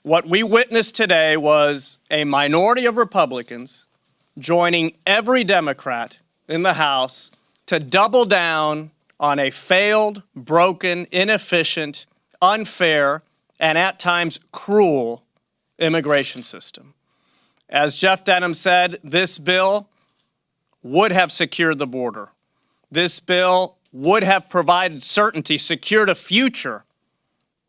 What we witnessed today was a minority of Republicans joining every Democrat in the House to double down on a failed, broken, inefficient, unfair, and at times cruel immigration system. As Jeff Denham said, this bill would have secured the border. This bill would have provided certainty, secured a future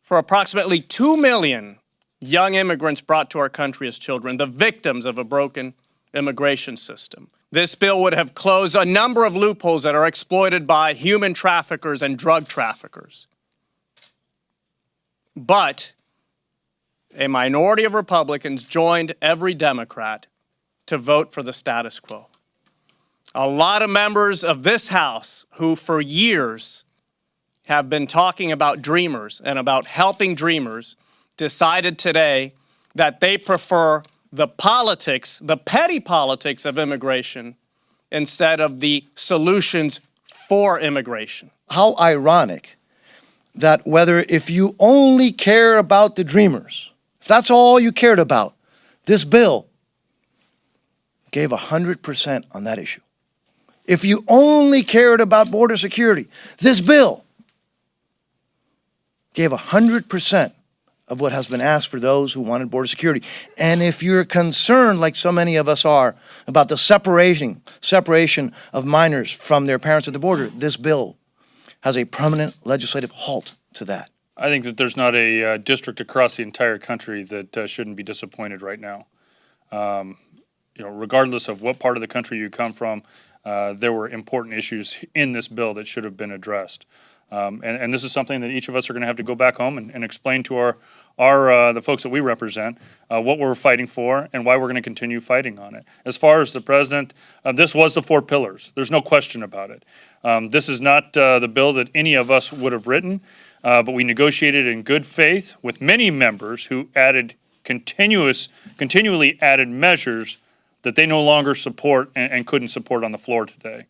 for approximately 2 million young immigrants brought to our country as children, the victims of a broken immigration system. This bill would have closed a number of loopholes that are exploited by human traffickers and drug traffickers. But a minority of Republicans joined every Democrat to vote for the status quo. A lot of members of this House who for years have been talking about dreamers and about helping dreamers decided today that they prefer the politics, the petty politics of immigration instead of the solutions for immigration. How ironic that if you only care about the dreamers, if that's all you cared about, this bill gave 100% on that issue. If you only cared about border security, this bill gave 100% of what has been asked for those who wanted border security. And if you're concerned, like so many of us are, about the separation of minors from their parents at the border, this bill has a permanent legislative halt to that. I think that there's not a district across the entire country that shouldn't be disappointed right now. Regardless of what part of the country you come from, there were important issues in this bill that should have been addressed. And this is something that each of us are going to have to go back home and explain to the folks that we represent what we're fighting for and why we're going to continue fighting on it. As far as the president, this was the 4 pillars. There's no question about it. This is not the bill that any of us would have written, but we negotiated in good faith with many members who added continually added measures that they no longer support and couldn't support on the floor today.